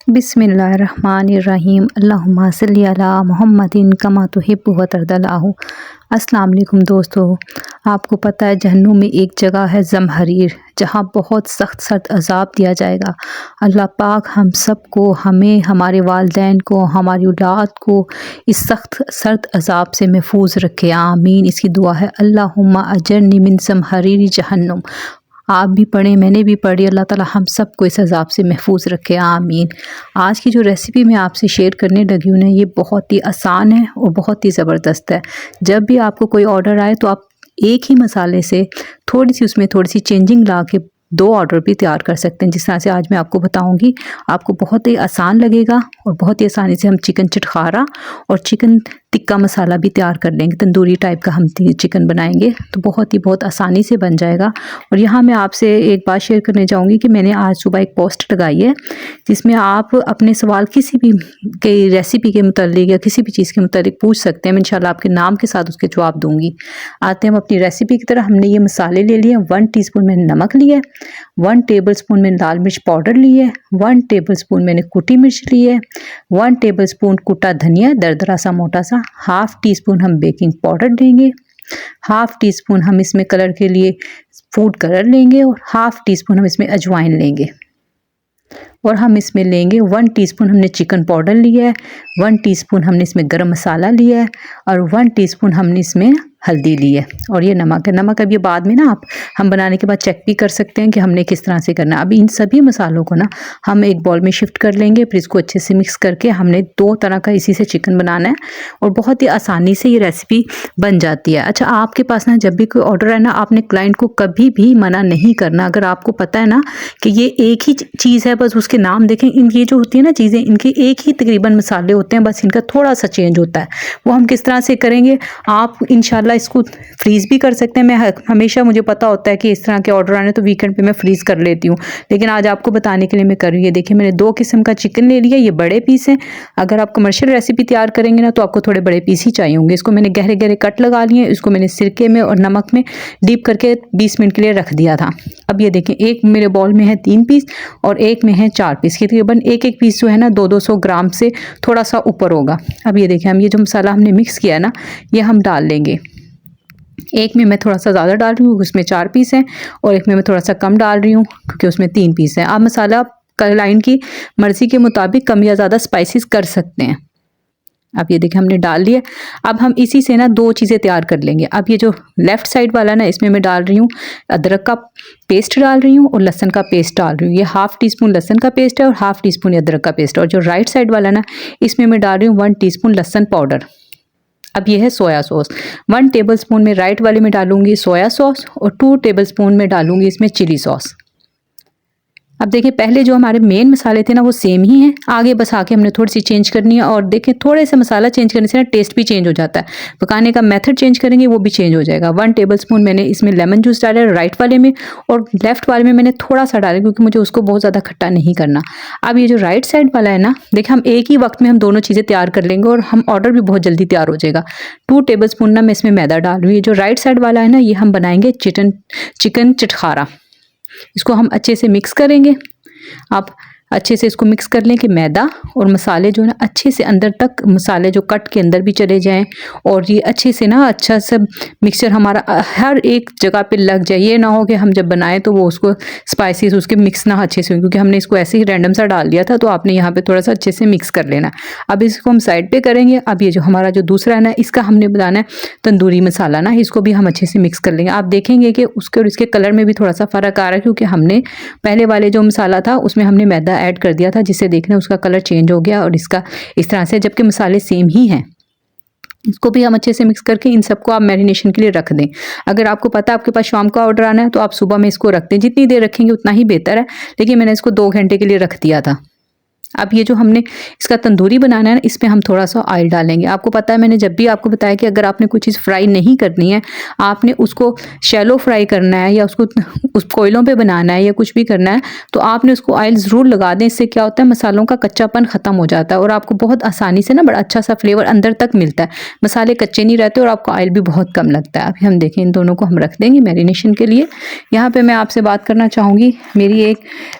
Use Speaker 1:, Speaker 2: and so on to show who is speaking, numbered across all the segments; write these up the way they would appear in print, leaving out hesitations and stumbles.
Speaker 1: बिस्मिल्लाहिर्रहमानिर्रहीम अल्लाहुम्मा सल्ली अला मुहम्मदिन कमा तुहिब्बु व तर्दल्लाहु। अस्सलाम वालेकुम दोस्तों, आपको पता है जहन्नुम में एक जगह है ज़महरीर, जहाँ बहुत सख्त अज़ाब दिया जाएगा। अल्लाह पाक हम सब को, हमें, हमारे वालिदैन को, हमारी औलाद को इस सर्द अज़ाब से महफूज रखे, आमीन। इसकी दुआ है अल्लाहुम्मा अजरनी मिन ज़महरीर जहन्नुम। आप भी पढ़ें, मैंने भी पढ़ी। अल्लाह ताला हम सब को इस अज़ाब से महफूज रखे, आमीन। आज की जो रेसिपी मैं आपसे शेयर करने लगी हूँ ना, ये बहुत ही आसान है और बहुत ही ज़बरदस्त है। जब भी आपको कोई ऑर्डर आए तो आप एक ही मसाले से उसमें थोड़ी सी चेंजिंग ला के 2 ऑर्डर भी तैयार कर सकते हैं, जिस तरह से आज मैं आपको बताऊंगी। आपको बहुत ही आसान लगेगा और बहुत ही आसानी से हम चिकन चिटखारा और चिकन टिक्का मसाला भी तैयार कर लेंगे। तंदूरी टाइप का हम चिकन बनाएंगे तो बहुत आसानी से बन जाएगा। और यहाँ मैं आपसे एक बात शेयर करने जाऊँगी कि मैंने आज सुबह एक पोस्ट लगाई है, जिसमें आप अपने सवाल किसी भी के रेसिपी के मुतालिक या किसी भी चीज़ के मुतालिक पूछ सकते हैं। मैं इंशाल्लाह आपके नाम के साथ उसके जवाब दूँगी। आते हैं हम अपनी रेसिपी की तरह। हमने ये मसाले ले लिए, 1 टीस्पून मैंने नमक लिया है, 1 टेबलस्पून मैंने लाल मिर्च पाउडर ली है, 1 टेबलस्पून मैंने कुटी मिर्च ली है, 1 टेबलस्पून कुटा धनिया दरदरा सा मोटा सा, हाफ़ टी स्पून हम बेकिंग पाउडर लेंगे, हाफ़ टी स्पून हम इसमें कलर के लिए फूड कलर लेंगे और हाफ़ टी स्पून हम इसमें अजवाइन लेंगे। और हम इसमें लेंगे 1 टीस्पून हमने चिकन पाउडर लिया है, 1 टीस्पून हमने इसमें गरम मसाला लिया है और 1 टीस्पून हमने इसमें हल्दी ली है। और ये नमक है। नमक अब ये बाद में ना हम बनाने के बाद चेक भी कर सकते हैं कि हमने किस तरह से करना है। अब इन सभी मसालों को ना हम एक बॉल में शिफ्ट कर लेंगे, फिर इसको अच्छे से मिक्स करके हमने 2 तरह का इसी से चिकन बनाना है और बहुत ही आसानी से ये रेसिपी बन जाती है। अच्छा, आपके पास ना जब भी कोई ऑर्डर है ना, आपने क्लाइंट को कभी भी मना नहीं करना। अगर आपको पता है ना कि ये एक ही चीज़ है, बस उसके नाम देखें, इन ये जो होती है ना चीज़ें, इनके एक ही तकरीबन मसाले होते हैं, बस इनका थोड़ा सा चेंज होता है। वो हम किस तरह से करेंगे, आप इंशाल्लाह इसको फ्रीज़ भी कर सकते हैं। मैं हमेशा, मुझे पता होता है कि इस तरह के ऑर्डर आने तो वीकेंड पे मैं फ्रीज़ कर लेती हूँ, लेकिन आज आपको बताने के लिए मैं कर रही हूँ। ये देखिए, मैंने 2 किस्म का चिकन ले लिया, ये बड़े पीस हैं। अगर आप कमर्शियल रेसिपी तैयार करेंगे ना तो आपको थोड़े बड़े पीस ही चाहिए होंगे। इसको मैंने गहरे गहरे कट लगा लिए, इसको मैंने सिरके में और नमक में डीप करके 20 मिनट के लिए रख दिया था। अब ये देखें, एक मेरे बॉल में है 3 पीस और एक में है 4 पीस। तकरीबन एक पीस जो है ना 200 ग्राम से थोड़ा सा ऊपर होगा। अब ये देखें, हम ये जो मसाला हमने मिक्स किया है ना, ये हम डाल लेंगे। एक में मैं थोड़ा सा ज़्यादा डाल रही हूँ, उसमें 4 पीस हैं, और एक में मैं थोड़ा सा कम डाल रही हूँ क्योंकि उसमें 3 पीस हैं। आप मसाला क्लाइंट की मर्ज़ी के मुताबिक कम या ज़्यादा स्पाइसेस कर सकते हैं। अब ये देखिए, हमने डाल लिया। अब हम इसी से ना 2 चीज़ें तैयार कर लेंगे। अब ये जो लेफ़्ट साइड वाला ना, इसमें मैं डाल रही हूँ अदरक का पेस्ट डाल रही हूँ और लहसुन का पेस्ट डाल रही हूँ। ये हाफ़ टी स्पून लहसुन का पेस्ट है और हाफ़ टी स्पून अदरक का पेस्ट है। और जो राइट साइड वाला ना, इसमें मैं डाल रही हूँ 1 टीस्पून लहसुन पाउडर। अब ये है सोया सॉस। 1 टेबलस्पून में राइट वाले में डालूंगी सोया सॉस और 2 टेबलस्पून में डालूंगी इसमें चिली सॉस। अब देखिए, पहले जो हमारे मेन मसाले थे ना वो सेम ही हैं, आगे बस आके हमने थोड़ी सी चेंज करनी है। और देखिए, थोड़े से मसाला चेंज करने से ना टेस्ट भी चेंज हो जाता है, पकाने का मेथड चेंज करेंगे वो भी चेंज हो जाएगा। 1 टेबलस्पून मैंने इसमें लेमन जूस डाला है राइट वाले में, और लेफ्ट वाले में मैंने थोड़ा सा डाला क्योंकि मुझे उसको बहुत ज़्यादा खट्टा नहीं करना। अब ये जो राइट साइड वाला है ना, देखिए, हम एक ही वक्त में हम दोनों चीज़ें तैयार कर लेंगे और हम ऑर्डर भी बहुत जल्दी तैयार हो जाएगा। 2 टेबलस्पून ना मैं इसमें मैदा डाल रही हूँ। जो राइट साइड वाला है ना, ये हम बनाएंगे चिकन चिटखारा। इसको हम अच्छे से मिक्स करेंगे। आप अच्छे से इसको मिक्स कर लें कि मैदा और मसाले जो है ना अच्छे से अंदर तक, मसाले जो कट के अंदर भी चले जाएं और ये अच्छे से ना अच्छा सब मिक्सचर हमारा हर एक जगह पे लग जाए। ये ना हो कि हम जब बनाएं तो वो उसको स्पाइसेस उसके मिक्स ना अच्छे से हो, क्योंकि हमने इसको ऐसे ही रैंडम सा डाल दिया था। तो आपने यहाँ पे थोड़ा सा अच्छे से मिक्स कर लेना। अब इसको हम साइड पे करेंगे। अब ये जो हमारा जो दूसरा है ना, इसका हमने बनाना है तंदूरी मसाला ना, इसको भी हम अच्छे से मिक्स कर लेंगे। आप देखेंगे कि उसके और इसके कलर में भी थोड़ा सा फ़र्क आ रहा है, क्योंकि हमने पहले वाले जो मसाला था उसमें हमने मैदा ऐड कर दिया था, जिससे देखना उसका कलर चेंज हो गया और इसका इस तरह से, जबकि मसाले सेम ही हैं। इसको भी हम अच्छे से मिक्स करके इन सबको आप मैरिनेशन के लिए रख दें। अगर आपको पता है आपके पास शाम का ऑर्डर आना है तो आप सुबह में इसको रख दें, जितनी देर रखेंगे उतना ही बेहतर है, लेकिन मैंने इसको 2 घंटे के लिए रख दिया था। अब ये जो हमने इसका तंदूरी बनाना है ना, इसमें हम थोड़ा सा ऑयल डालेंगे। आपको पता है, मैंने जब भी आपको बताया कि अगर आपने कोई चीज़ फ्राई नहीं करनी है, आपने उसको शैलो फ्राई करना है या उसको उस कोयलों पे बनाना है या कुछ भी करना है, तो आपने उसको ऑयल ज़रूर लगा दें। इससे क्या होता है, मसालों का कच्चापन ख़त्म हो जाता है और आपको बहुत आसानी से ना बड़ा अच्छा सा फ्लेवर अंदर तक मिलता है। मसाले कच्चे नहीं रहते और आपको ऑयल भी बहुत कम लगता है। अभी हम देखें, इन दोनों को हम रख देंगे मैरिनेशन के लिए। यहाँ पर मैं आपसे बात करना चाहूँगी, मेरी एक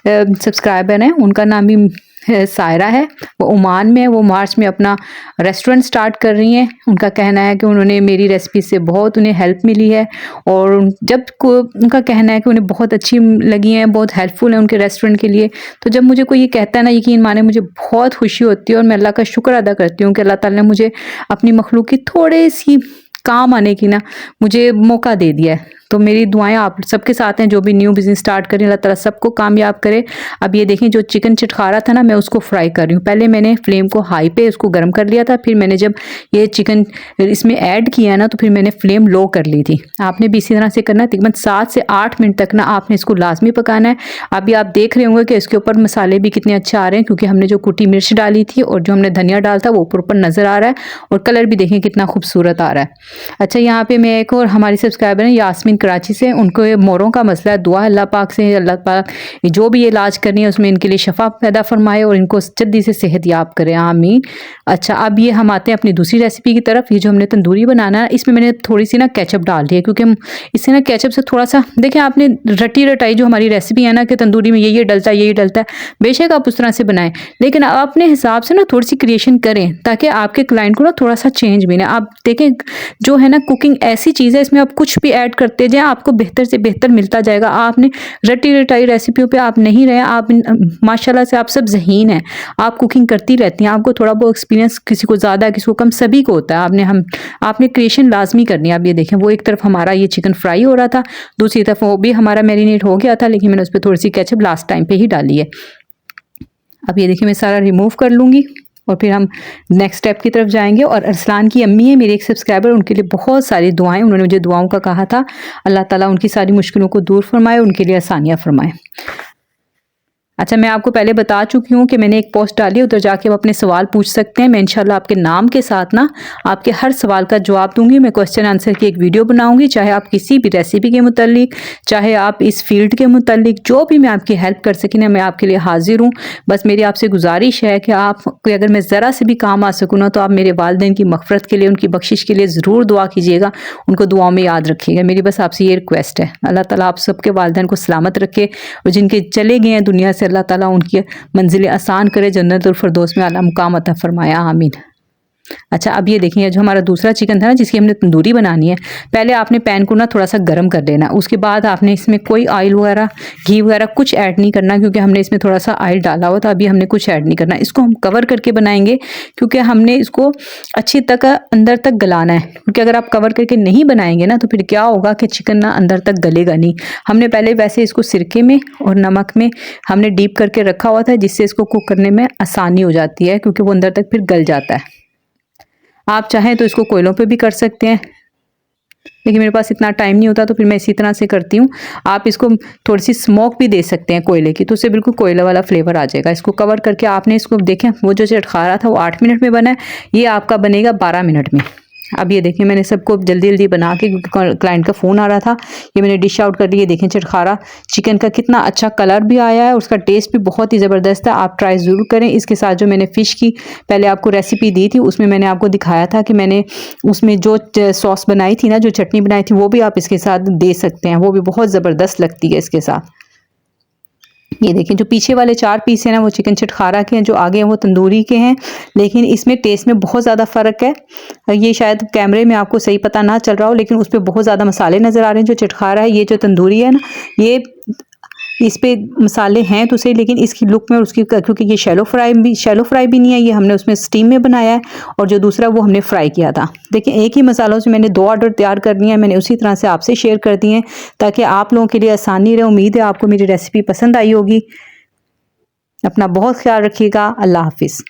Speaker 1: सब्सक्राइबर है, उनका नाम भी सायरा है, वो ओमान में है, वो मार्च में अपना रेस्टोरेंट स्टार्ट कर रही हैं। उनका कहना है कि उन्होंने मेरी रेसिपी से बहुत उन्हें हेल्प मिली है और उनका कहना है कि उन्हें बहुत अच्छी लगी हैं, बहुत हेल्पफुल है उनके रेस्टोरेंट के लिए। तो जब मुझे कोई ये कहता है ना, यकीन माने मुझे बहुत खुशी होती है और मैं अल्लाह का शुक्र अदा करती हूँ कि अल्लाह ताला ने मुझे अपनी मखलूक की थोड़ी सी काम आने की ना मुझे मौका दे दिया है। तो मेरी दुआएं आप सबके साथ हैं जो भी न्यू बिज़नेस स्टार्ट करें, अल्लाह ताला सबको कामयाब करे। अब ये देखें जो चिकन चटखारा था ना, मैं उसको फ्राई कर रही हूँ। पहले मैंने फ्लेम को हाई पे उसको गर्म कर लिया था, फिर मैंने जब ये चिकन इसमें ऐड किया ना तो फिर मैंने फ्लेम लो कर ली थी। आपने भी इसी तरह से करना है। तकरीबन 7 से 8 मिनट तक ना आपने इसको लाजमी पकाना है। अभी आप देख रहे होंगे कि इसके ऊपर मसाले भी कितने अच्छे आ रहे हैं, क्योंकि हमने जो कुटी मिर्च डाली थी और जो हमने धनिया डाला था वो ऊपर नज़र आ रहा है और कलर भी देखें कितना खूबसूरत आ रहा है। अच्छा, यहाँ पे मैं एक और हमारी सब्सक्राइबर है यास्मीन कराची से, उनको ये मोरों का मसला है, दुआ अल्लाह पाक से अल्लाह पाक जो भी ये इलाज करनी है उसमें इनके लिए शफा पैदा फरमाए और इनको जल्दी से सेहत याब करे, आमीन। अच्छा, अब ये हम आते हैं अपनी दूसरी रेसिपी की तरफ। ये जो हमने तंदूरी बनाना है, इसमें मैंने थोड़ी सी ना केचप डाल दी है, क्योंकि हम इससे ना केचप से थोड़ा सा, देखिए आपने रटी रटाई जो हमारी रेसिपी है ना कि तंदूरी में ये डलता है, ये डलता है, बेशक आप उस तरह से बनाएं, लेकिन आप अपने हिसाब से ना थोड़ी सी क्रिएशन करें ताकि आपके क्लाइंट को ना थोड़ा सा चेंज मिले। आप देखें जो है ना, कुकिंग ऐसी चीज़ है, इसमें आप कुछ भी ऐड करते जाएं, आपको बेहतर से बेहतर मिलता जाएगा। आपने रटी रटाई रेसिपियों पे आप नहीं रहे, आप माशाल्लाह से आप सब ज़हीन हैं, आप कुकिंग करती रहती हैं, आपको थोड़ा बहुत एक्सपीरियंस किसी को ज़्यादा किसी को कम सभी को होता है। आपने क्रिएशन लाजमी करनी है। आप ये देखें, वो एक तरफ हमारा ये चिकन फ्राई हो रहा था, दूसरी तरफ वो भी हमारा मैरिनेट हो गया था, लेकिन मैंने उस पर थोड़ी सी केचप लास्ट टाइम पे ही डाली है। अब ये देखिए मैं सारा रिमूव कर लूँगी और फिर हम नेक्स्ट स्टेप की तरफ जाएंगे। और अरसलान की अम्मी है मेरी एक सब्सक्राइबर, उनके लिए बहुत सारी दुआएं, उन्होंने मुझे दुआओं का कहा था। अल्लाह ताला उनकी सारी मुश्किलों को दूर फरमाए, उनके लिए आसानियाँ फरमाए। अच्छा, मैं आपको पहले बता चुकी हूँ कि मैंने एक पोस्ट डाली है, उधर जाके आप अपने सवाल पूछ सकते हैं। मैं इंशाल्लाह आपके नाम के साथ ना आपके हर सवाल का जवाब दूंगी। मैं क्वेश्चन आंसर की एक वीडियो बनाऊंगी, चाहे आप किसी भी रेसिपी के मुतालिक, चाहे आप इस फील्ड के मुतालिक, जो भी मैं आपकी हेल्प कर सकी ना, मैं आपके लिए हाजिर हूँ। बस मेरी आपसे गुजारिश है कि आप कोई अगर मैं ज़रा से भी काम आ सकूँ ना, तो आप मेरे वालिदैन की मग़फ़िरत के लिए, उनकी बख्शिश के लिए ज़रूर दुआ कीजिएगा, उनको दुआओं में याद रखिएगा। मेरी बस आपसे ये रिक्वेस्ट है। अल्लाह ताला आप सबके वालिदैन को सलामत रखे और जिनके चले गए हैं दुनिया से, अल्लाह ताला उनकी मंजिलें आसान करे, जन्नतुल फिरदौस में आला मुकाम अता फरमाया, आमीन। अच्छा, अब ये देखिए जो हमारा दूसरा चिकन था ना, जिसकी हमने तंदूरी बनानी है, पहले आपने पैन को ना थोड़ा सा गर्म कर लेना। उसके बाद आपने इसमें कोई ऑयल वगैरह, घी वगैरह कुछ ऐड नहीं करना, क्योंकि हमने इसमें थोड़ा सा ऑयल डाला हुआ था। अभी हमने कुछ ऐड नहीं करना। इसको हम कवर करके बनाएंगे, क्योंकि हमने इसको अच्छी तक अंदर तक गलाना है। क्योंकि अगर आप कवर करके नहीं बनाएंगे ना, तो फिर क्या होगा कि चिकन ना अंदर तक गलेगा नहीं। हमने पहले वैसे इसको सिरके में और नमक में हमने डीप करके रखा हुआ था, जिससे इसको कुक करने में आसानी हो जाती है, क्योंकि वो अंदर तक फिर गल जाता है। आप चाहें तो इसको कोयलों पे भी कर सकते हैं, लेकिन मेरे पास इतना टाइम नहीं होता, तो फिर मैं इसी तरह से करती हूँ। आप इसको थोड़ी सी स्मोक भी दे सकते हैं कोयले की, तो उससे बिल्कुल कोयला वाला फ्लेवर आ जाएगा। इसको कवर करके आपने इसको देखें, वो जो चटखारा था वो 8 मिनट में बना है, ये आपका बनेगा 12 मिनट में। अब ये देखें मैंने सबको जल्दी जल्दी बना के, क्योंकि क्लाइंट का फ़ोन आ रहा था, ये मैंने डिश आउट कर दी। ये देखें चटखारा चिकन का कितना अच्छा कलर भी आया है, उसका टेस्ट भी बहुत ही ज़बरदस्त है। आप ट्राई ज़रूर करें। इसके साथ जो मैंने फ़िश की पहले आपको रेसिपी दी थी, उसमें मैंने आपको दिखाया था कि मैंने उसमें जो सॉस बनाई थी ना, जो चटनी बनाई थी, वो भी आप इसके साथ दे सकते हैं, वो भी बहुत ज़बरदस्त लगती है इसके साथ। ये देखें जो पीछे वाले 4 पीस हैं ना, वो चिकन चटखारा के हैं, जो आगे हैं वो तंदूरी के हैं, लेकिन इसमें टेस्ट में बहुत ज़्यादा फ़र्क है। ये शायद कैमरे में आपको सही पता ना चल रहा हो, लेकिन उस पर बहुत ज़्यादा मसाले नज़र आ रहे हैं। जो चटखारा है, ये जो तंदूरी है ना, ये इस पे मसाले हैं तो सही, लेकिन इसकी लुक में और उसकी, क्योंकि ये शैलो फ्राई भी नहीं है, ये हमने उसमें स्टीम में बनाया है, और जो दूसरा वो हमने फ्राई किया था। देखिए एक ही मसालों से मैंने 2 ऑर्डर तैयार कर दिए हैं, मैंने उसी तरह से आपसे शेयर कर दिए हैं ताकि आप लोगों के लिए आसानी रहे। उम्मीद है आपको मेरी रेसिपी पसंद आई होगी। अपना बहुत ख्याल रखिएगा। अल्लाह हाफिज़।